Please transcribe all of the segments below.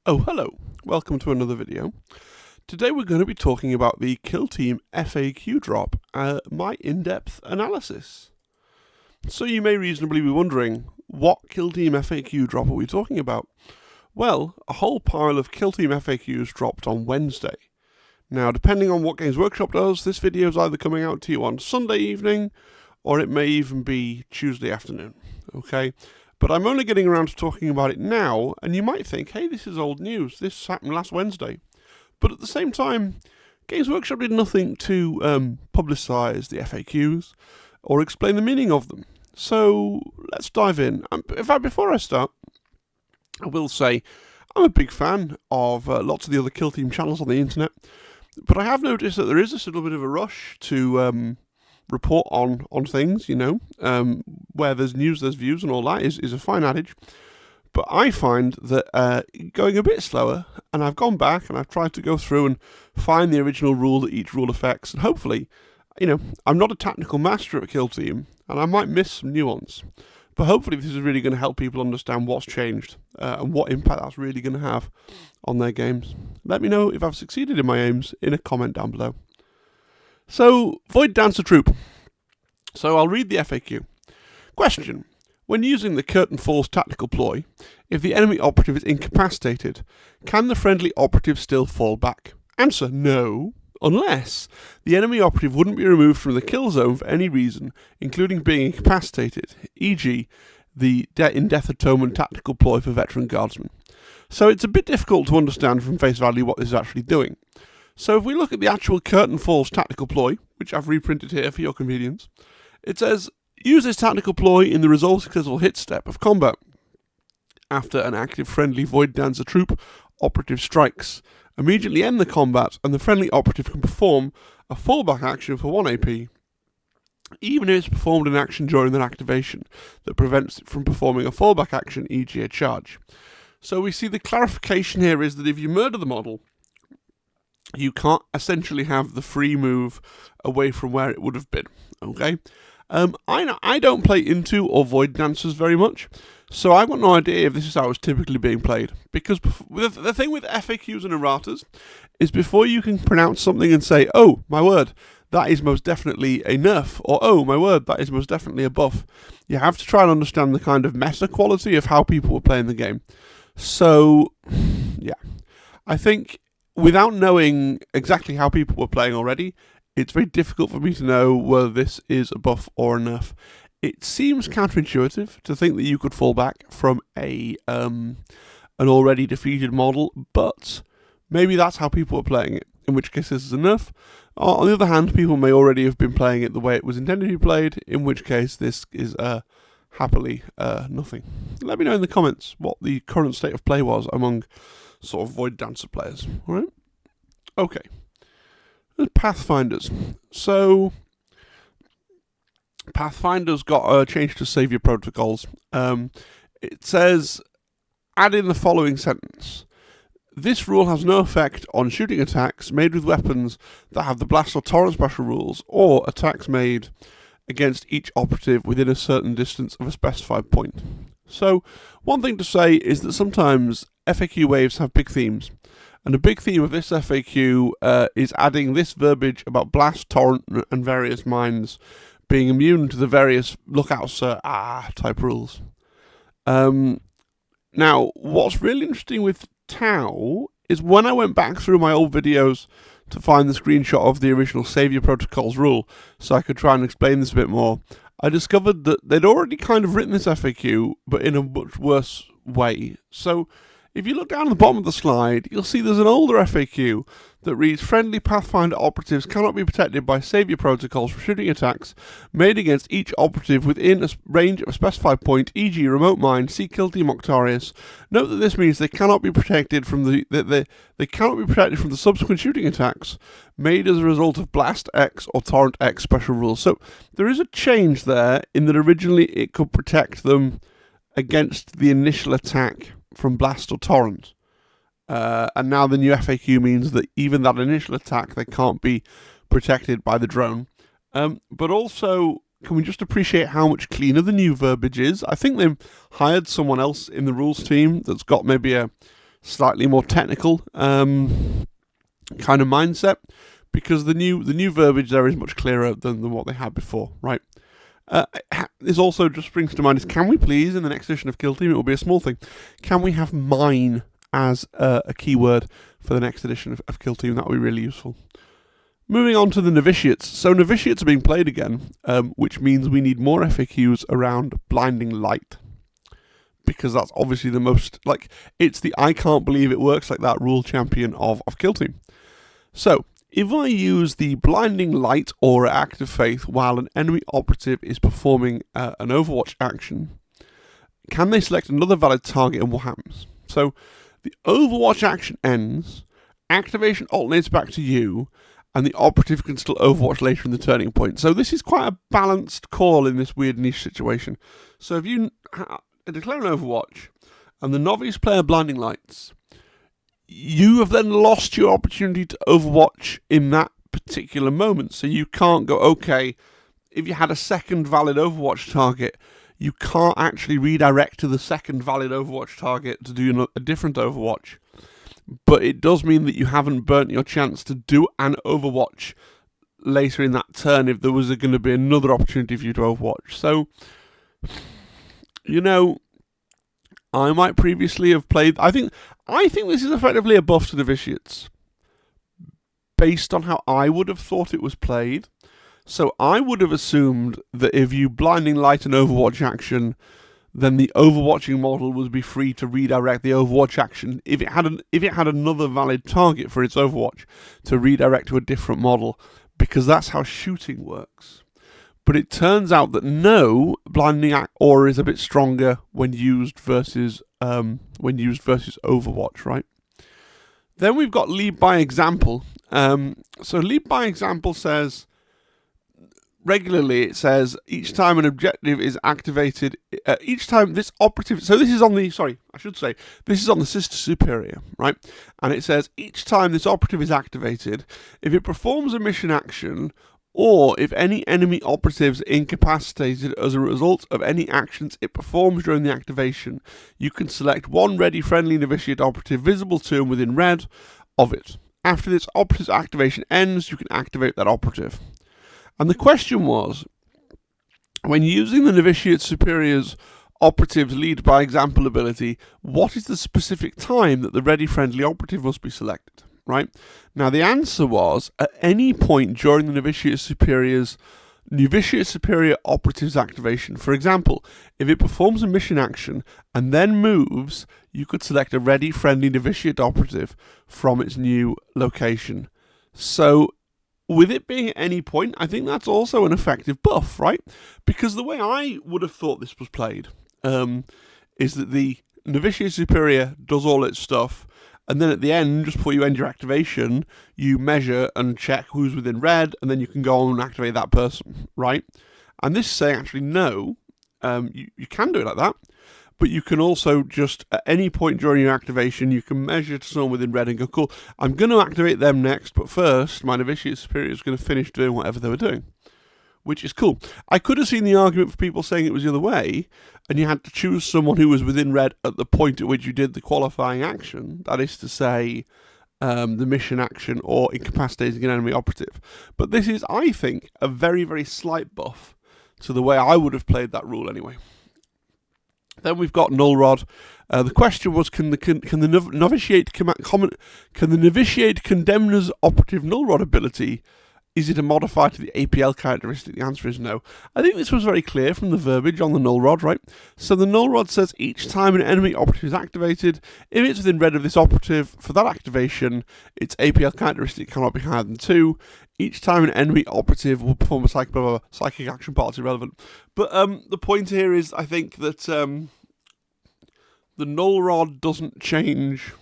Oh, hello. Welcome to another video. Today we're going to be talking about the Kill Team FAQ drop, my in-depth analysis. So you may reasonably be wondering, what Kill Team FAQ drop are we talking about? Well, a whole pile of Kill Team FAQs dropped on Wednesday. Now, depending on what Games Workshop does, this video is either coming out to you on Sunday evening, or it may even be Tuesday afternoon, okay? But I'm only getting around to talking about it now, and you might think, hey, this is old news, this happened last Wednesday. But at the same time, Games Workshop did nothing to publicise the FAQs or explain the meaning of them. So let's dive in. In fact, before I start, I will say I'm a big fan of lots of the other Kill Team channels on the internet, but I have noticed that there is a little bit of a rush to report on things, where there's news, there's views, and all that is a fine adage. But I find that going a bit slower, and I've gone back and I've tried to go through and find the original rule that each rule affects, and hopefully, I'm not a technical master at Kill Team, and I might miss some nuance. But hopefully this is really going to help people understand what's changed and what impact that's really going to have on their games. Let me know if I've succeeded in my aims in a comment down below. So, Void Dancer Troop. So I'll read the FAQ. Question. When using the Curtain Falls tactical ploy, if the enemy operative is incapacitated, can the friendly operative still fall back? Answer. No. Unless the enemy operative wouldn't be removed from the kill zone for any reason, including being incapacitated, e.g. the in Death Atonement tactical ploy for veteran guardsmen. So it's a bit difficult to understand from face value what this is actually doing. So if we look at the actual Curtain Falls tactical ploy, which I've reprinted here for your convenience, it says, use this tactical ploy in the resolve successful hit step of combat. After an active friendly Void Dancer Troop operative strikes, immediately end the combat and the friendly operative can perform a fallback action for 1 AP, even if it's performed an action during an activation that prevents it from performing a fallback action, e.g. a charge. So we see the clarification here is that if you murder the model, you can't essentially have the free move away from where it would have been, okay? I don't play into or Void Dancers very much, so I've got no idea if this is how it's typically being played. Because the thing with FAQs and erratas is before you can pronounce something and say, oh, my word, that is most definitely a nerf, or oh, my word, that is most definitely a buff, you have to try and understand the kind of meta quality of how people were playing the game. So, yeah, I think without knowing exactly how people were playing already, it's very difficult for me to know whether this is a buff or a nerf. It seems counterintuitive to think that you could fall back from an already defeated model, but maybe that's how people were playing it, in which case this is a nerf. On the other hand, people may already have been playing it the way it was intended to be played, in which case this is happily nothing. Let me know in the comments what the current state of play was among sort of Void Dancer players. Alright? Okay. Pathfinders. So, Pathfinder's got a change to Saviour protocols. It says, add in the following sentence. This rule has no effect on shooting attacks made with weapons that have the Blast or Torrent special rules, or attacks made against each operative within a certain distance of a specified point. So, one thing to say is that sometimes FAQ waves have big themes. And a big theme of this FAQ is adding this verbiage about Blast, Torrent, and various mines being immune to the various lookout sir type rules. Now, what's really interesting with Tau is when I went back through my old videos to find the screenshot of the original Saviour Protocols rule so I could try and explain this a bit more, I discovered that they'd already kind of written this FAQ, but in a much worse way. So, if you look down at the bottom of the slide, you'll see there's an older FAQ that reads, friendly Pathfinder operatives cannot be protected by Saviour protocols for shooting attacks made against each operative within a range of a specified point, e.g. remote mine, see Kill Team Octarius. Note that this means they cannot be protected from they cannot be protected from the subsequent shooting attacks made as a result of Blast X or Torrent X special rules. So there is a change there in that originally it could protect them against the initial attack from Blast or Torrent. And now the new FAQ means that even that initial attack, they can't be protected by the drone. But also, can we just appreciate how much cleaner the new verbiage is? I think they've hired someone else in the rules team that's got maybe a slightly more technical kind of mindset, because the new verbiage there is much clearer than what they had before, right? This also just springs to mind is, can we please, in the next edition of Kill Team, it will be a small thing, can we have mine as a keyword for the next edition of Kill Team? That would be really useful. Moving on to the novitiates. So novitiates are being played again, which means we need more FAQs around blinding light, because that's obviously the most, it's the I can't believe it works like that rule champion of Kill Team. So if I use the blinding light aura act of faith while an enemy operative is performing an Overwatch action, can they select another valid target, and what happens? So the Overwatch action ends, activation alternates back to you, and the operative can still Overwatch later in the turning point. So this is quite a balanced call in this weird niche situation. So if you declare an Overwatch and the novice player blinding lights, you have then lost your opportunity to Overwatch in that particular moment. So you can't go, okay, if you had a second valid Overwatch target, you can't actually redirect to the second valid Overwatch target to do a different Overwatch. But it does mean that you haven't burnt your chance to do an Overwatch later in that turn if there was going to be another opportunity for you to Overwatch. So, I might previously have played... I think this is effectively a buff to the novitiates, based on how I would have thought it was played. So I would have assumed that if you blinding light an Overwatch action, then the Overwatching model would be free to redirect the Overwatch action if it had another valid target for its Overwatch to redirect to a different model, because that's how shooting works. But it turns out that no, blinding aura is a bit stronger when used versus Overwatch, right? Then we've got lead by example. So lead by example says, regularly it says each time an objective is activated, each time this operative, so this is on the sister superior, right? And it says each time this operative is activated, if it performs a mission action, or if any enemy operatives are incapacitated as a result of any actions it performs during the activation, you can select one ready friendly novitiate operative visible to and within red of it. After this operative's activation ends, you can activate that operative. And the question was, when using the Novitiate Superior's operative's lead by example ability, what is the specific time that the ready friendly operative must be selected, right? Now the answer was, at any point during the Novitiate Superior operative's activation. For example, if it performs a mission action and then moves, you could select a ready friendly novitiate operative from its new location. So with it being at any point, I think that's also an effective buff, right? Because the way I would have thought this was played is that the Novitiate Superior does all its stuff, and then at the end, just before you end your activation, you measure and check who's within red, and then you can go on and activate that person, right? And this is saying, actually, no, you can do it like that, but you can also just, at any point during your activation, you can measure to someone within red and go, cool, I'm going to activate them next, but first, my Novitiate Superior is going to finish doing whatever they were doing, which is cool. I could have seen the argument for people saying it was the other way, and you had to choose someone who was within red at the point at which you did the qualifying action, that is to say, the mission action or incapacitating an enemy operative. But this is, I think, a very, very slight buff to the way I would have played that rule anyway. Then we've got Null Rod. The question was, can the Novitiate Condemner's operative Null Rod ability, is it a modifier to the APL characteristic? The answer is no. I think this was very clear from the verbiage on the Null Rod, right? So the Null Rod says each time an enemy operative is activated, if it's within red of this operative, for that activation, its APL characteristic cannot be higher than 2. Each time an enemy operative will perform a psychic action part is irrelevant. But the point here is, I think, that the Null Rod doesn't change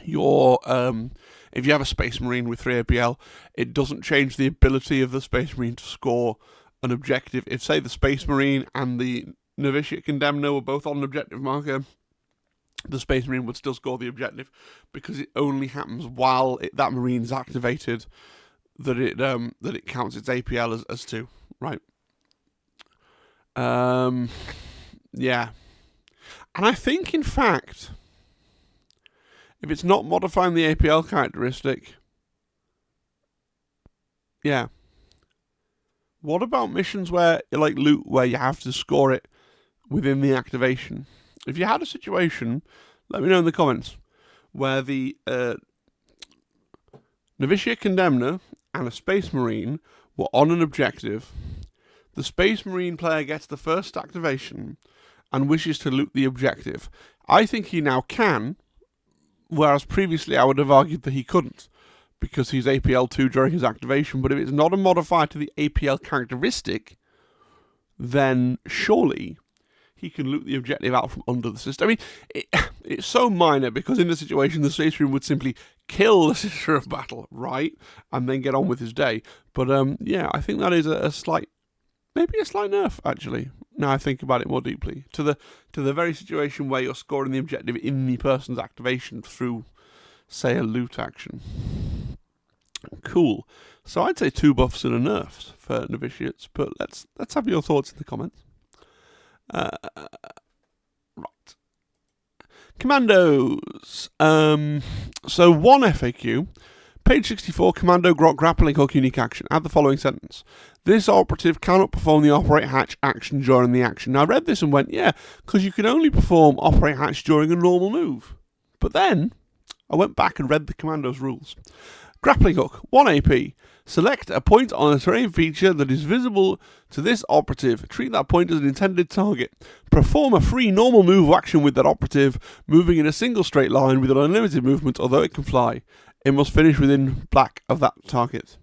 your... if you have a Space Marine with 3 APL, it doesn't change the ability of the Space Marine to score an objective. If, say, the Space Marine and the Novitiate Condemner were both on an objective marker, the Space Marine would still score the objective, because it only happens while that Marine is activated that it counts its APL as 2, right? Yeah. And I think, in fact, If it's not modifying the APL characteristic, yeah. What about missions where, like loot, where you have to score it within the activation? If you had a situation, let me know in the comments, where the Novitiate Condemner and a Space Marine were on an objective. The Space Marine player gets the first activation and wishes to loot the objective. I think he now can, whereas previously I would have argued that he couldn't, because he's APL 2 during his activation. But if it's not a modifier to the APL characteristic, then surely he can loot the objective out from under the system. I mean, it's so minor, because in the situation, the Space Marine would simply kill the Sister of Battle, right? And then get on with his day. But yeah, I think that is a slight, maybe a slight nerf, actually. Now I think about it more deeply. To the very situation where you're scoring the objective in the person's activation through, say, a loot action. Cool. So I'd say 2 buffs and a nerf for novitiates, but let's have your thoughts in the comments. Right. Commandos. So 1 FAQ. Page 64, Commando Grok Grappling Hook Unique Action. Add the following sentence. This operative cannot perform the Operate Hatch action during the action. Now I read this and went, yeah, because you can only perform Operate Hatch during a normal move. But then I went back and read the Commando's rules. Grappling Hook, 1 AP. Select a point on a terrain feature that is visible to this operative. Treat that point as an intended target. Perform a free normal move or action with that operative, moving in a single straight line with an unlimited movement, although it can fly. It must finish within black of that target.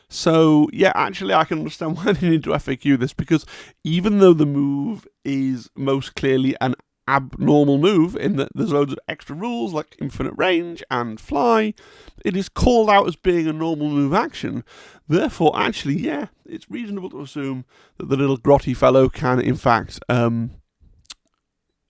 So, yeah, actually I can understand why they need to FAQ this, because even though the move is most clearly an abnormal move, in that there's loads of extra rules like infinite range and fly, it is called out as being a normal move action. Therefore, actually, yeah, it's reasonable to assume that the little grotty fellow can, in fact,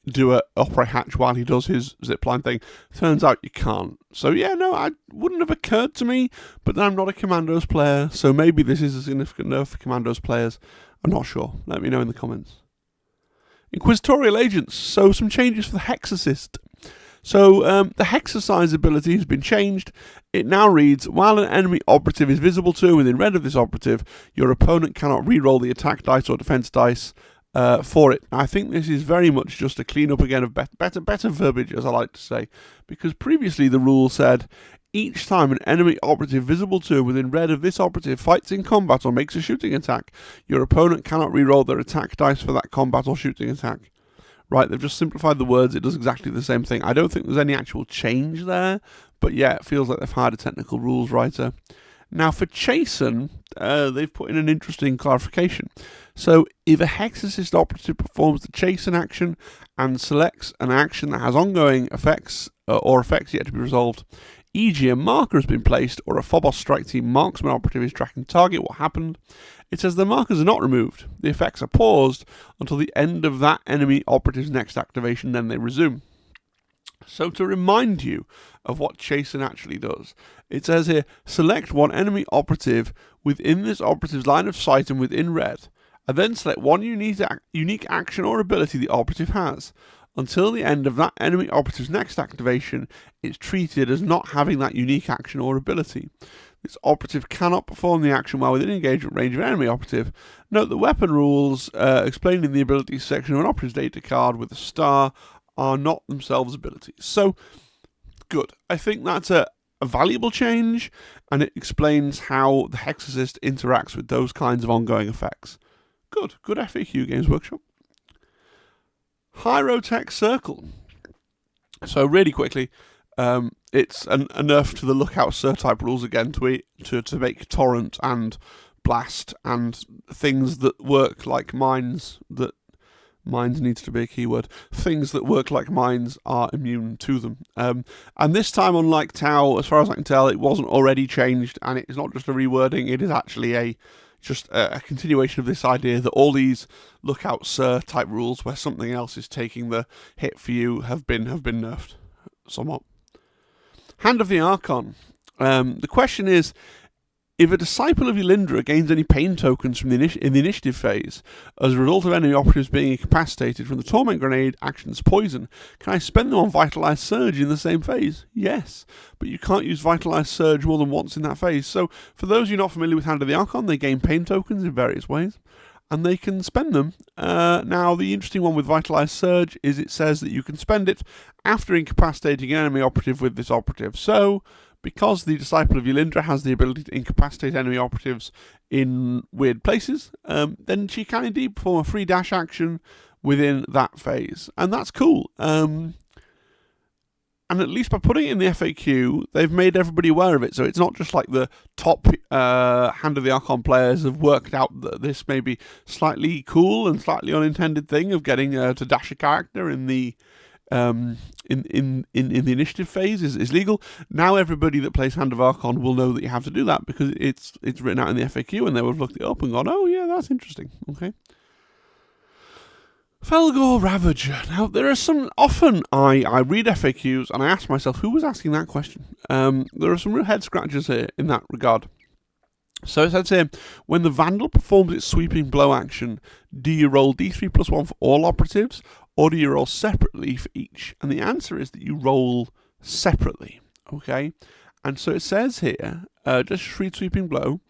do a Operate Hatch while he does his zipline thing. Turns out you can't. So yeah, no, it wouldn't have occurred to me, but then I'm not a Commandos player, so maybe this is a significant nerf for Commandos players. I'm not sure. Let me know in the comments. Inquisitorial Agents. So some changes for the Hex Assist. So the Hexercise ability has been changed. It now reads, while an enemy operative is visible to within red of this operative, your opponent cannot reroll the attack dice or defense dice for it. I think this is very much just a clean up again of better verbiage, as I like to say, because previously the rule said, each time an enemy operative visible to within red of this operative fights in combat or makes a shooting attack, your opponent cannot reroll their attack dice for that combat or shooting attack. Right, they've just simplified the words. It does exactly the same thing. I don't think there's any actual change there, but yeah, it feels like they've hired a technical rules writer. Now for Chasen, they've put in an interesting clarification. So if a Hex Assist operative performs the Chasen action and selects an action that has ongoing effects or effects yet to be resolved, e.g. a marker has been placed or a Phobos Strike Team marksman operative is tracking target, what happened? It says the markers are not removed. The effects are paused until the end of that enemy operative's next activation, then they resume. So to remind you of what Chasen actually does, it says here, select one enemy operative within this operative's line of sight and within red, and then select one unique action or ability the operative has. Until the end of that enemy operative's next activation, it's treated as not having that unique action or ability. This operative cannot perform the action while within engagement range of an enemy operative. Note that weapon rules explained in the abilities section of an operative's data card with a star are not themselves abilities. So, good. I think that's a valuable change, and it explains how the Hex Assist interacts with those kinds of ongoing effects. Good FAQ, Games Workshop. Hyrotech Circle. So really quickly, it's a nerf to the Lookout Sir type rules again to make Torrent and Blast and things that work like mines, that mines needs to be a keyword, things that work like mines are immune to them. And this time, unlike Tau, as far as I can tell, it wasn't already changed, and it's not just a rewording, it is actually just a continuation of this idea that all these Lookout Sir type rules where something else is taking the hit for you have been nerfed somewhat. Hand of the Archon. The question is, If a disciple of Ylindra gains any pain tokens from in the initiative phase as a result of enemy operatives being incapacitated from the Torment Grenade action's poison, can I spend them on Vitalized Surge in the same phase? Yes, but you can't use Vitalized Surge more than once in that phase. So for those of you not familiar with Hand of the Archon, they gain pain tokens in various ways, and they can spend them. Now, the interesting one with Vitalized Surge is it says that you can spend it after incapacitating an enemy operative with this operative. So because the Disciple of Ylindra has the ability to incapacitate enemy operatives in weird places, then she can indeed perform a free dash action within that phase. And that's cool. And at least by putting it in the FAQ, they've made everybody aware of it. So it's not just like the top Hand of the Archon players have worked out that this may be slightly cool and slightly unintended thing of getting to dash a character in the in the initiative phase is legal. Now everybody that plays Hand of Archon will know that you have to do that because it's written out in the FAQ, and they would have looked it up and gone, oh yeah, that's interesting. Okay. Felgor Ravager. Now there are some, often I read FAQs and I ask myself, who was asking that question? There are some real head scratchers here in that regard. So it says here, when the Vandal performs its sweeping blow action, do you roll D3 plus 1 for all operatives, or do you roll separately for each? And the answer is that you roll separately, okay? And so it says here, just read sweeping blow,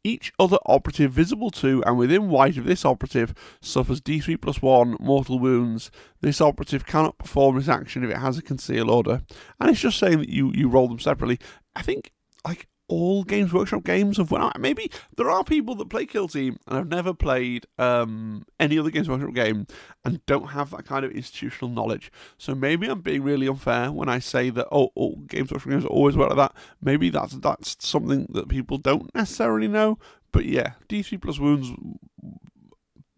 each other operative visible to and within white of this operative suffers D3 plus 1 mortal wounds. This operative cannot perform this action if it has a conceal order. And it's just saying that you roll them separately. I think, like, all Games Workshop games have went out. Maybe there are people that play Kill Team and have never played any other Games Workshop game and don't have that kind of institutional knowledge. So maybe I'm being really unfair when I say that all Games Workshop games always work like that. Maybe that's something that people don't necessarily know. But yeah, D3 plus wounds,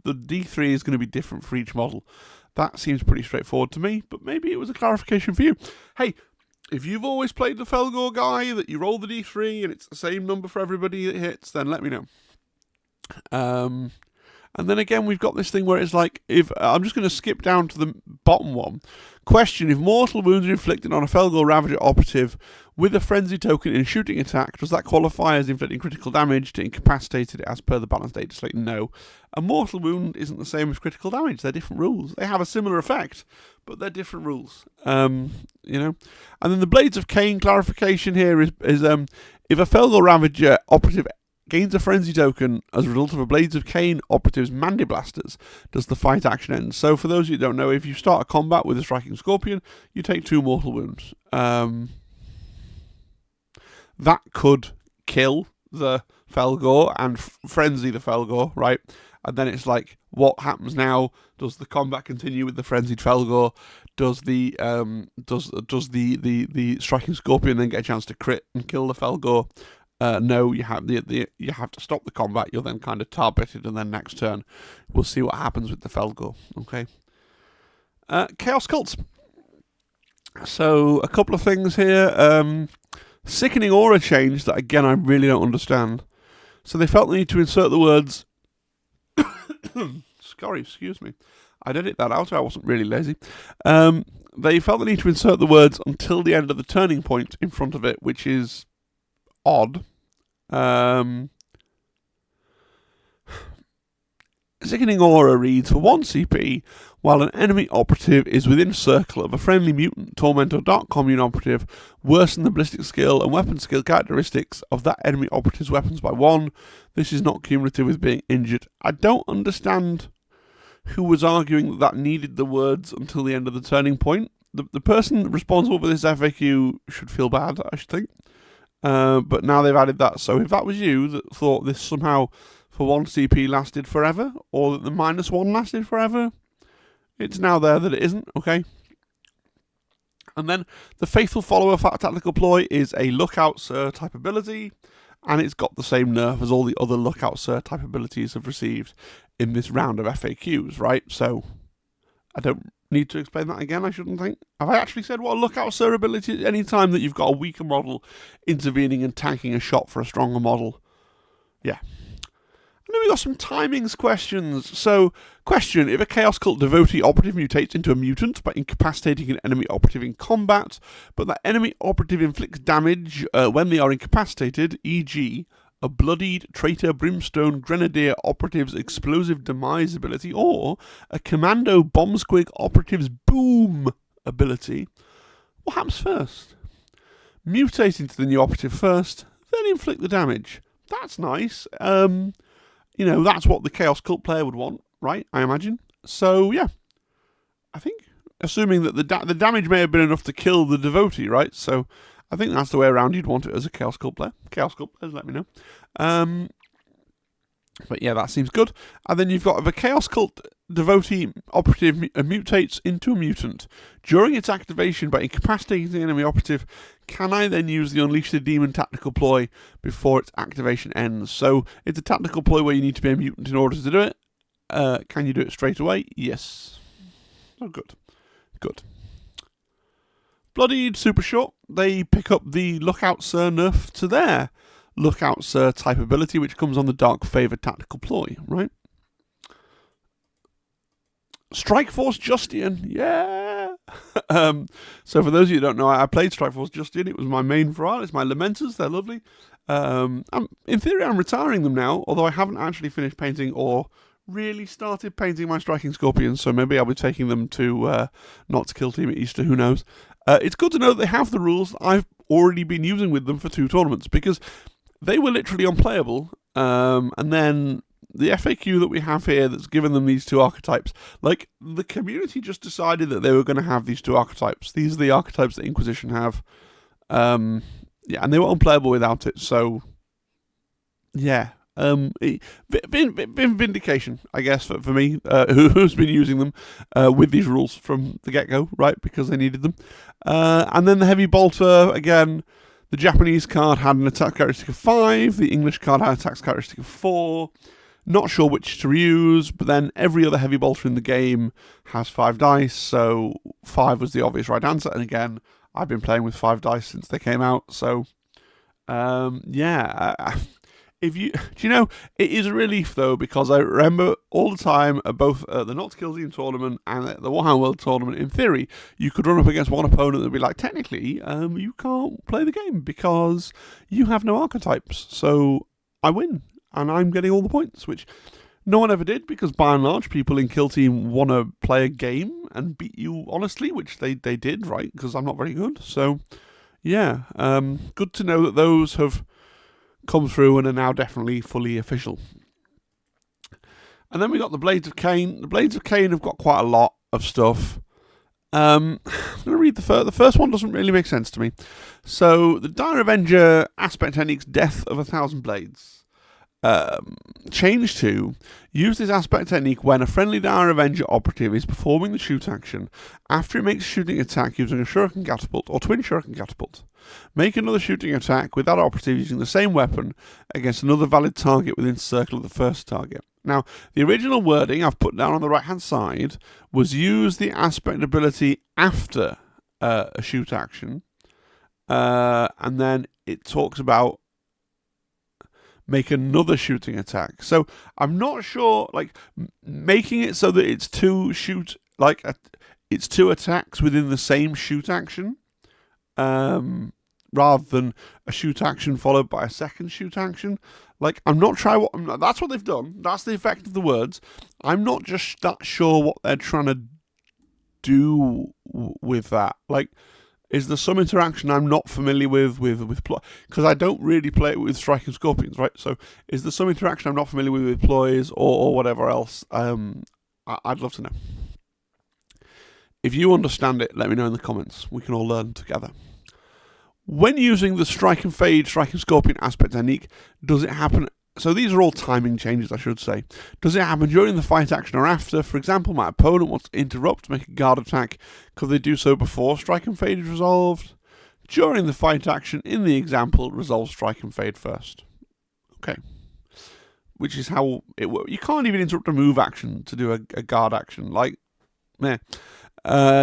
the D3 is going to be different for each model. That seems pretty straightforward to me, but maybe it was a clarification for you. Hey, if you've always played the Felgor guy, that you roll the D3 and it's the same number for everybody that hits, then let me know. And then again, we've got this thing where it's like, if I'm just going to skip down to the bottom one. Question, if mortal wounds are inflicted on a Felgor Ravager operative with a frenzy token in a shooting attack, does that qualify as inflicting critical damage to incapacitate it as per the balanced data slate? No. A mortal wound isn't the same as critical damage. They're different rules. They have a similar effect, but they're different rules. You know. And then the Blades of Cain clarification here is if a Felgor Ravager operative gains a frenzy token as a result of a Blades of Cain operative's Mandiblasters, does the fight action end? So for those of you who don't know, if you start a combat with a Striking Scorpion, you take 2 mortal wounds. That could kill the Felgor and frenzy the Felgor, right? And then it's like, what happens now? Does the combat continue with the frenzied Felgor? Does the Striking Scorpion then get a chance to crit and kill the Felgor? No, you have you have to stop the combat. You're then kind of targeted, and then next turn we'll see what happens with the Felgor. Okay. Chaos Cults. So a couple of things here. Sickening Aura change that again I really don't understand. So they felt the need to insert the words. Sorry, excuse me. I'd edit that out. I wasn't really lazy. They felt the need to insert the words until the end of the turning point in front of it, which is odd. Sickening Aura reads, for 1 CP, while an enemy operative is within circle of a friendly mutant, torment, or dark commune operative, worsen the ballistic skill and weapon skill characteristics of that enemy operative's weapons by 1. This is not cumulative with being injured. I don't understand who was arguing that needed the words until the end of the turning point. The person responsible for this FAQ should feel bad, I should think. But now they've added that. So if that was you that thought this somehow for 1 CP lasted forever, or that the -1 lasted forever, it's now there that it isn't, okay? And then the Faithful Follower Tactical Ploy is a Lookout Sir type ability, and it's got the same nerf as all the other Lookout Sir type abilities have received in this round of FAQs, right? So I don't need to explain that again, I shouldn't think. Have I actually said what a Lookout Sir ability is? Any time that you've got a weaker model intervening and tanking a shot for a stronger model. Yeah. And then we got some timings questions. So, question, if a Chaos Cult devotee operative mutates into a mutant by incapacitating an enemy operative in combat, but that enemy operative inflicts damage when they are incapacitated, e.g., a bloodied traitor brimstone grenadier operative's explosive demise ability, or a commando bomb squig operative's boom ability, what happens first? Mutate into the new operative first, then inflict the damage. That's nice. That's what the Chaos Cult player would want, right? I imagine. So, yeah. I think, assuming that the damage may have been enough to kill the devotee, right? So, I think that's the way around you'd want it as a Chaos Cult player. Chaos Cult players, let me know. But yeah, that seems good. And then you've got the Chaos Cult devotee operative mutates into a mutant. During its activation by incapacitating the enemy operative, can I then use the Unleash the Demon tactical ploy before its activation ends? So it's a tactical ploy where you need to be a mutant in order to do it. Can you do it straight away? Yes. Oh, good. Good. Bloodied super short. They pick up the Look Out Sir nerf to their Look Out Sir type ability, which comes on the Dark Favour tactical ploy, right? Strike Force Justian, yeah! So for those of you who don't know, I played Strike Force Justian. It was my main variant. It's my Lamenters, they're lovely. In theory, I'm retiring them now, although I haven't actually finished painting or really started painting my Striking Scorpions, so maybe I'll be taking them to Not to Kill Team at Easter, who knows. It's good to know that they have the rules that I've already been using with them for 2 tournaments, because they were literally unplayable, and then the FAQ that we have here that's given them these 2 archetypes, like, the community just decided that they were going to have these 2 archetypes. These are the archetypes that Inquisition have. And they were unplayable without it, so, yeah. Vindication, I guess, for me, who's been using them with these rules from the get-go, right, because they needed them. And then the Heavy Bolter, again, the Japanese card had an attack characteristic of 5, the English card had an attack characteristic of 4. Not sure which to use, but then every other Heavy Bolter in the game has 5 dice, so 5 was the obvious right answer. And again, I've been playing with 5 dice since they came out, so it is a relief though, because I remember all the time at both the Not to Kill Team tournament and at the Warhammer World tournament, in theory, you could run up against one opponent that would be like, technically, you can't play the game because you have no archetypes. So I win, and I'm getting all the points, which no one ever did, because by and large, people in Kill Team want to play a game and beat you honestly, which they did, right? Because I'm not very good. So, yeah, good to know that those have come through and are now definitely fully official. And then we got the Blades of Cain. The Blades of Cain have got quite a lot of stuff. I'm going to read the first one. Doesn't really make sense to me. So the Dire Avenger Aspect Technique's Death of 1,000 Blades. Change to use this aspect technique when a friendly Dire Avenger operative is performing the shoot action after it makes a shooting attack using a shuriken catapult or twin shuriken catapult. Make another shooting attack with that operative using the same weapon against another valid target within circle of the first target. Now, the original wording I've put down on the right hand side was use the aspect ability after a shoot action, and then it talks about make another shooting attack. So I'm not sure, like, making it so that it's 2 shoot, like, it's 2 attacks within the same shoot action, rather than a shoot action followed by a second shoot action. Like, I'm not sure that's what they've done. That's the effect of the words. I'm not just that sure what they're trying to do with that. Like, is there some interaction I'm not familiar with because I don't really play it with Striking Scorpions, right? So is there some interaction I'm not familiar with ploys or whatever else? I'd love to know. If you understand it, let me know in the comments. We can all learn together. When using the Strike and Fade Striking Scorpion aspect technique, does it happen? So these are all timing changes, I should say. Does it happen during the fight action or after? For example, my opponent wants to interrupt, make a guard attack. Could they do so before Strike and Fade is resolved? During the fight action, in the example, resolve Strike and Fade first. Okay. Which is how it works. You can't even interrupt a move action to do a guard action. Like, meh.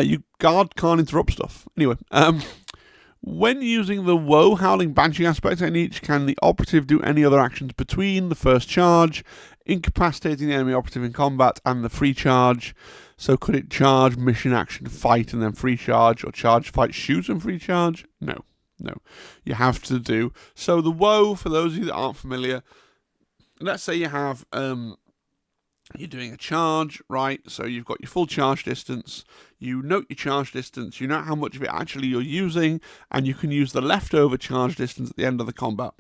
You guard can't interrupt stuff. Anyway, when using the Woe Howling Banshee aspect technique, can the operative do any other actions between the first charge, incapacitating the enemy operative in combat, and the free charge? So could it charge, mission action, fight, and then free charge, or charge, fight, shoot, and free charge? No. No, you have to do. So the woe, for those of you that aren't familiar, let's say you have, you're doing a charge, right? So you've got your full charge distance, you note your charge distance, you know how much of it actually you're using, and you can use the leftover charge distance at the end of the combat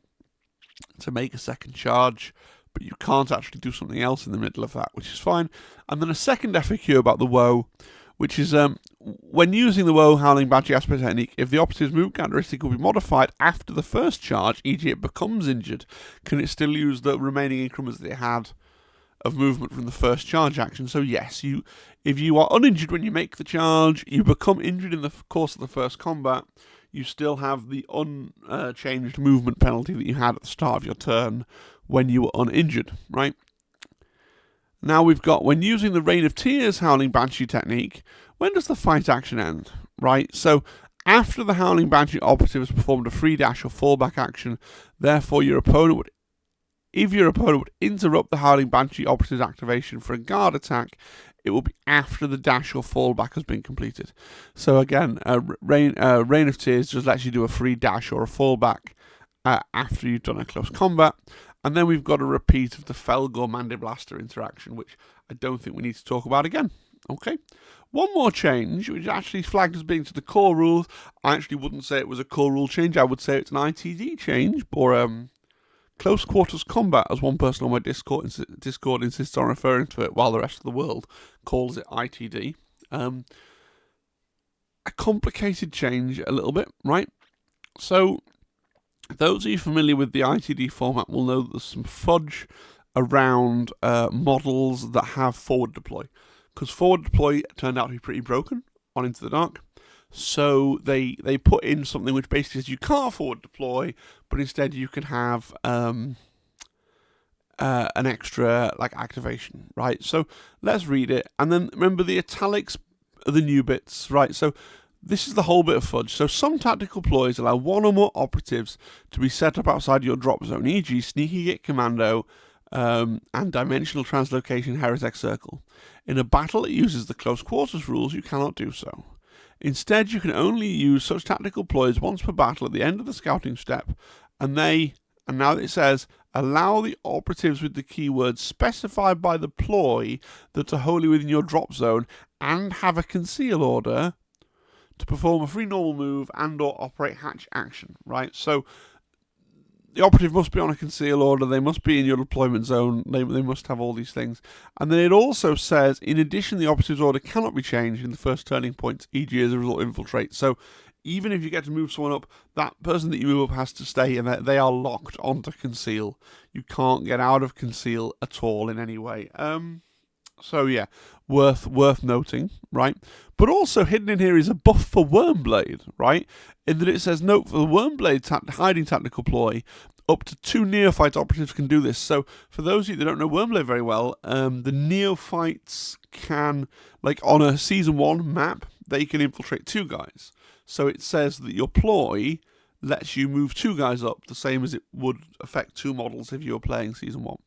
to make a second charge, but you can't actually do something else in the middle of that, which is fine. And then a second FAQ about the woe, which is when using the woe Howling Banshee aspect technique, if the operative's move characteristic will be modified after the first charge, e.g. it becomes injured, can it still use the remaining increments that it had of movement from the first charge action? So yes, if you are uninjured when you make the charge, you become injured in the course of the first combat, you still have the unchanged movement penalty that you had at the start of your turn when you were uninjured, right? Now we've got, when using the Rain of Tears Howling Banshee technique, when does the fight action end, right? So after the Howling Banshee operative has performed a free dash or fallback action, therefore if your opponent would interrupt the Howling Banshee operative's activation for a guard attack, it will be after the dash or fallback has been completed. So again, Rain of Tears just lets you do a free dash or a fallback after you've done a close combat. And then we've got a repeat of the Felgor Mandiblaster interaction, which I don't think we need to talk about again. Okay. One more change, which actually flagged as being to the core rules. I actually wouldn't say it was a core rule change. I would say it's an ITD change, or close quarters combat, as one person on my Discord insists on referring to it, while the rest of the world calls it ITD. A complicated change a little bit, right? So those of you familiar with the ITD format will know that there's some fudge around models that have forward deploy, because forward deploy turned out to be pretty broken on Into the Dark. So they put in something which basically says you can't forward deploy, but instead you can have an extra like activation, right? So let's read it, and then remember the italics are the new bits, right? So this is the whole bit of fudge. So some tactical ploys allow one or more operatives to be set up outside your drop zone, e.g. Sneaky Git Commando and Dimensional Translocation Heretic Circle. In a battle that uses the close quarters rules, you cannot do so. Instead, you can only use such tactical ploys once per battle at the end of the scouting step, and now it says, allow the operatives with the keywords specified by the ploy that are wholly within your drop zone and have a conceal order to perform a free normal move and or operate hatch action, right? So the operative must be on a conceal order, they must be in your deployment zone, they must have all these things. And then it also says, in addition, the operative's order cannot be changed in the first turning point, e.g. as a result of infiltrate. So even if you get to move someone up, that person that you move up has to stay, and they are locked onto conceal. You can't get out of conceal at all in any way. So yeah, worth noting, right? But also hidden in here is a buff for Wormblade, right? In that it says, note for the Wormblade hiding tactical ploy, up to 2 neophyte operatives can do this. So for those of you that don't know Wormblade very well, the neophytes can, like on a Season 1 map, they can infiltrate 2 guys. So it says that your ploy lets you move 2 guys up, the same as it would affect 2 models if you were playing Season 1.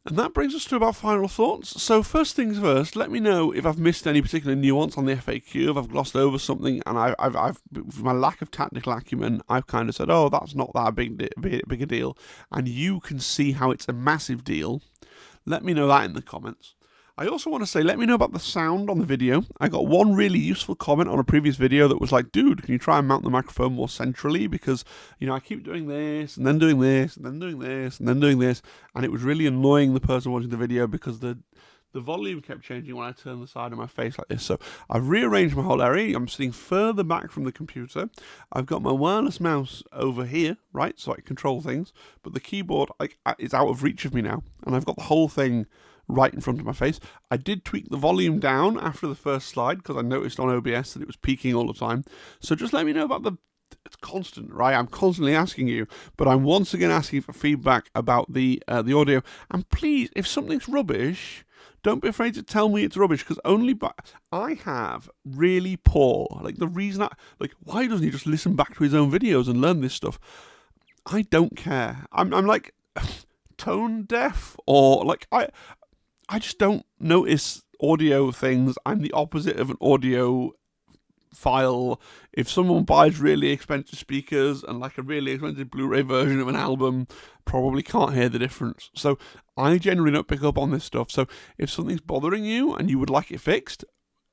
And that brings us to about final thoughts. So first things first, let me know if I've missed any particular nuance on the FAQ, if I've glossed over something, and I've with my lack of tactical acumen, I've kind of said, oh, that's not that big a deal, and you can see how it's a massive deal. Let me know that in the comments. I also want to say, let me know about the sound on the video. I got one really useful comment on a previous video that was like, dude, can you try and mount the microphone more centrally? Because, you know, I keep doing this, and then doing this, and then doing this, and then doing this, and it was really annoying the person watching the video because the volume kept changing when I turned the side of my face like this. So I've rearranged my whole area. I'm sitting further back from the computer. I've got my wireless mouse over here, right, so I can control things, but the keyboard is out of reach of me now, and I've got the whole thing right in front of my face. I did tweak the volume down after the first slide because I noticed on OBS that it was peaking all the time. So just let me know about it's constant, right? I'm constantly asking you, but I'm once again asking for feedback about the audio. And please, if something's rubbish, don't be afraid to tell me it's rubbish, because I have really poor, like the reason why doesn't he just listen back to his own videos and learn this stuff? I don't care. I'm like tone deaf, or like I just don't notice audio things. I'm the opposite of an audio file. If someone buys really expensive speakers and like a really expensive Blu-ray version of an album, probably can't hear the difference. So I generally don't pick up on this stuff. So if something's bothering you and you would like it fixed,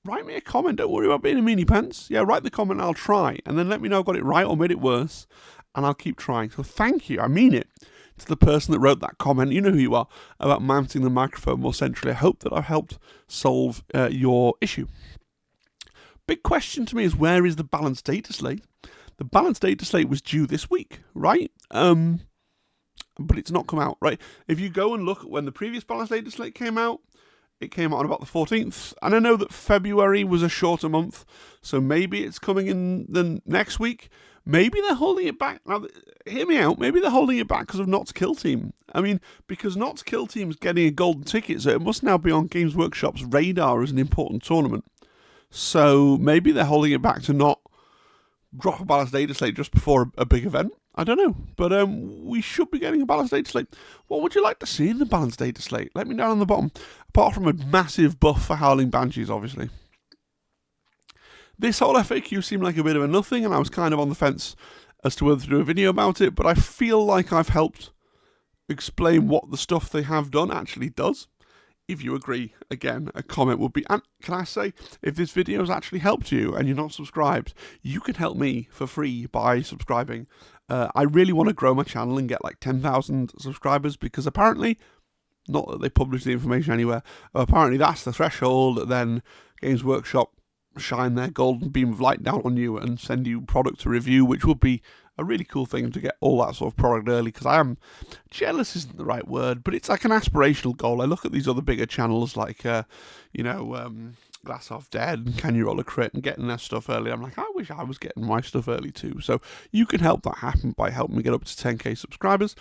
write me a comment. Don't worry about being a meanie pants. Yeah, write the comment and I'll try. And then let me know I've got it right or made it worse. And I'll keep trying. So thank you. I mean it. To the person that wrote that comment, you know who you are, about mounting the microphone more centrally. I hope that I've helped solve your issue. Big question to me is, where is the balanced data slate? The balanced data slate was due this week, right? But it's not come out, right? If you go and look at when the previous balanced data slate came out, it came out on about the 14th. And I know that February was a shorter month, so maybe it's coming in the next week. Maybe they're holding it back. Now, hear me out. Maybe they're holding it back because of Not's Kill Team. I mean, because Not's Kill Team's getting a golden ticket, so it must now be on Games Workshop's radar as an important tournament. So maybe they're holding it back to not drop a balanced data slate just before a big event. I don't know. But we should be getting a balanced data slate. What would you like to see in the balanced data slate? Let me know down on the bottom. Apart from a massive buff for Howling Banshees, obviously. This whole FAQ seemed like a bit of a nothing, and I was kind of on the fence as to whether to do a video about it, but I feel like I've helped explain what the stuff they have done actually does. If you agree, again, a comment would be... And can I say, if this video has actually helped you and you're not subscribed, you can help me for free by subscribing. I really want to grow my channel and get like 10,000 subscribers, because apparently, not that they publish the information anywhere, apparently that's the threshold. Then Games Workshop shine their golden beam of light down on you and send you product to review, which would be a really cool thing to get all that sort of product early, because I am jealous isn't the right word, but it's like an aspirational goal. I look at these other bigger channels like Glass Half Dead and Can You Roll a Crit and getting their stuff early. I'm like, I wish I was getting my stuff early too. So you can help that happen by helping me get up to 10k subscribers.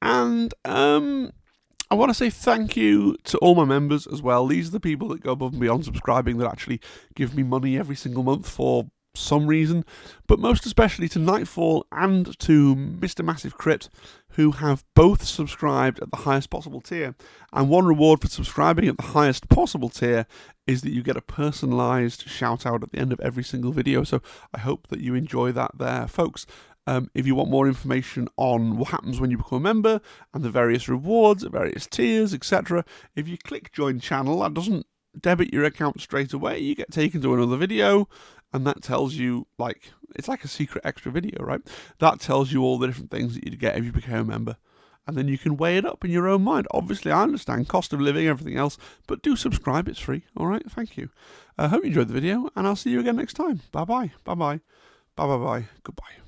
And I want to say thank you to all my members as well. These are the people that go above and beyond subscribing, that actually give me money every single month for some reason, but most especially to Nightfall and to Mr. Massive Crit, who have both subscribed at the highest possible tier. And one reward for subscribing at the highest possible tier is that you get a personalised shout out at the end of every single video. So I hope that you enjoy that there, folks. If you want more information on what happens when you become a member and the various rewards, various tiers, etc., if you click join channel, that doesn't debit your account straight away. You get taken to another video, and that tells you, like, it's like a secret extra video, right? That tells you all the different things that you'd get if you became a member. And then you can weigh it up in your own mind. Obviously, I understand cost of living, everything else, but do subscribe, it's free. All right, thank you. I hope you enjoyed the video, and I'll see you again next time. Bye-bye, bye-bye, bye-bye-bye, goodbye.